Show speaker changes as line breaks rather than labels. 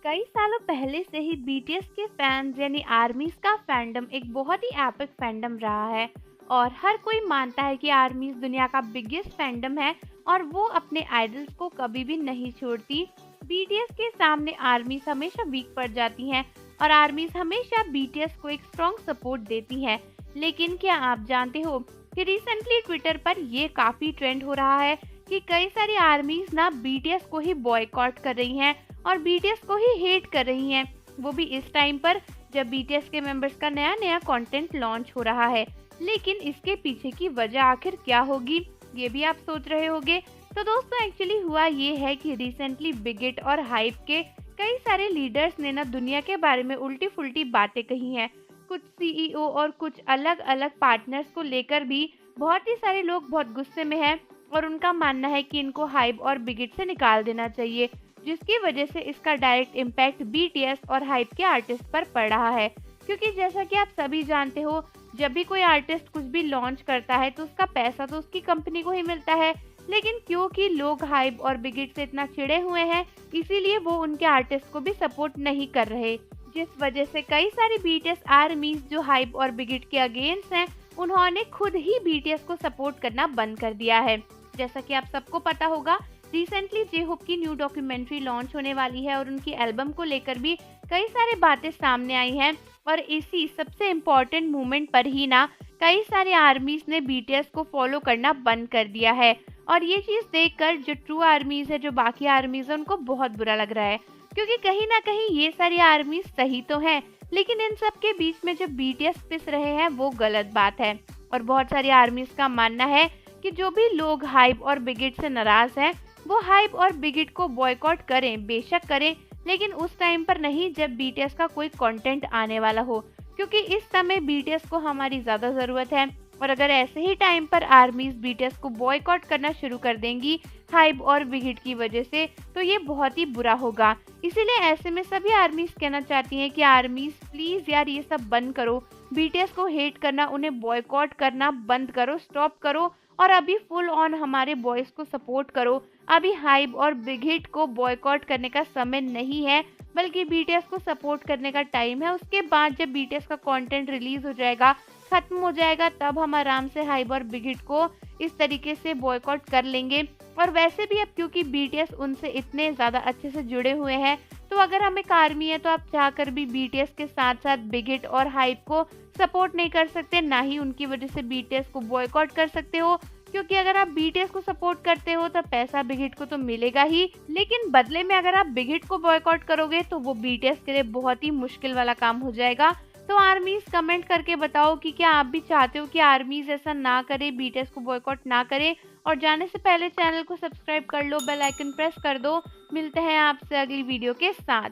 कई सालों पहले से ही बीटीएस के फैंस यानी आर्मीज का फैंडम एक बहुत ही एपिक फैंडम रहा है और हर कोई मानता है कि आर्मीज दुनिया का बिगेस्ट फैंडम है और वो अपने आइडल्स को कभी भी नहीं छोड़ती। बीटीएस के सामने आर्मीज हमेशा वीक पड़ जाती हैं और आर्मीज हमेशा बीटीएस को एक स्ट्रॉन्ग सपोर्ट देती हैं। लेकिन क्या आप जानते हो कि रिसेंटली ट्विटर पर ये काफी ट्रेंड हो रहा है कि कई सारी आर्मीज ना बीटीएस को ही बॉयकॉट कर रही हैं और बीटीएस को ही हेट कर रही हैं, वो भी इस टाइम पर जब बीटीएस के मेंबर्स का नया नया कंटेंट लॉन्च हो रहा है। लेकिन इसके पीछे की वजह आखिर क्या होगी, ये भी आप सोच रहे होंगे। तो दोस्तों एक्चुअली हुआ ये है कि रिसेंटली बिगेट और हाइप के कई सारे लीडर्स ने ना दुनिया के बारे में उल्टी फुल्टी बातें कही हैं। कुछ सीईओ और कुछ अलग अलग पार्टनर्स को लेकर भी बहुत ही सारे लोग बहुत गुस्से में हैं और उनका मानना है कि इनको हाइप और बिगेट से निकाल देना चाहिए, जिसकी वजह से इसका डायरेक्ट इम्पैक्ट बीटीएस और हाइप के आर्टिस्ट पर पड़ रहा है। क्योंकि जैसा कि आप सभी जानते हो, जब भी कोई आर्टिस्ट कुछ भी लॉन्च करता है तो उसका पैसा तो उसकी कंपनी को ही मिलता है। लेकिन क्योंकि लोग हाइप और बिगेट से इतना चिढ़े हुए हैं, इसीलिए वो उनके आर्टिस्ट को भी सपोर्ट नहीं कर रहे, जिस वजह से कई सारी बीटीएस आर्मीज जो हाइप और बिगेट के अगेंस्ट हैं, उन्होंने खुद ही बीटीएस को सपोर्ट करना बंद कर दिया है। जैसा कि आप सबको पता होगा, रिसेंटली जे होप की न्यू डॉक्यूमेंट्री लॉन्च होने वाली है और उनकी एल्बम को लेकर भी कई सारी बातें सामने आई हैं और इसी सबसे इम्पोर्टेंट मूवमेंट पर ही ना कई सारे आर्मीज ने बीटीएस को फॉलो करना बंद कर दिया है। और ये चीज़ देखकर जो ट्रू आर्मीज है, जो बाकी आर्मीज है, उनको बहुत बुरा लग रहा है, क्योंकि कहीं ना कहीं ये सारी आर्मीज सही तो हैं, लेकिन इन सब के बीच में जो बीटीएस पिस रहे हैं वो गलत बात है। और बहुत सारी आर्मीज का मानना है कि जो भी लोग हाइप और बिगेट से नाराज हैं, वो हाइप और बिगेट को बॉयकॉट करें, बेशक करें, लेकिन उस टाइम पर नहीं जब बीटीएस का कोई कंटेंट आने वाला हो, क्योंकि इस समय बीटीएस को हमारी ज़्यादा ज़रूरत है। और अगर ऐसे ही टाइम पर आर्मीज बीटीएस को बॉयकॉट करना शुरू कर देंगी हाइप और बिगेट की वजह से, तो ये बहुत ही बुरा होगा। इसीलिए ऐसे में सभी आर्मीज कहना चाहती हैं कि आर्मीज प्लीज़ यार ये सब बंद करो, बीटीएस को हेट करना, उन्हें बॉयकॉट करना बंद करो, स्टॉप करो और अभी फुल ऑन हमारे बॉयज को सपोर्ट करो। अभी हाइप और बिगेट को बॉयकॉट करने का समय नहीं है, बल्कि बीटीएस को सपोर्ट करने का टाइम है। उसके बाद जब बीटीएस का कंटेंट रिलीज हो जाएगा, खत्म हो जाएगा, तब हम आराम से हाइप और बिगेट को इस तरीके से बॉयकॉट कर लेंगे। और वैसे भी अब क्योंकि बीटीएस उनसे इतने ज़्यादा अच्छे से जुड़े हुए हैं, तो अगर हम एक आर्मी है तो आप चाहकर भी बीटीएस के साथ साथ बिगेट और हाइप को सपोर्ट नहीं कर सकते, ना ही उनकी वजह से बीटीएस को बॉयकॉट कर सकते हो। क्योंकि अगर आप बीटीएस को सपोर्ट करते हो तो पैसा बिगेट को तो मिलेगा ही, लेकिन बदले में अगर आप बिगेट को बॉयकॉट करोगे तो वो बीटीएस के लिए बहुत ही मुश्किल वाला काम हो जाएगा। तो आर्मीज कमेंट करके बताओ कि क्या आप भी चाहते हो कि आर्मीज ऐसा ना करे, बीटीएस को बॉयकॉट ना करे। और जाने से पहले चैनल को सब्सक्राइब कर लो, बेल आइकन प्रेस कर दो। मिलते हैं आपसे अगली वीडियो के साथ।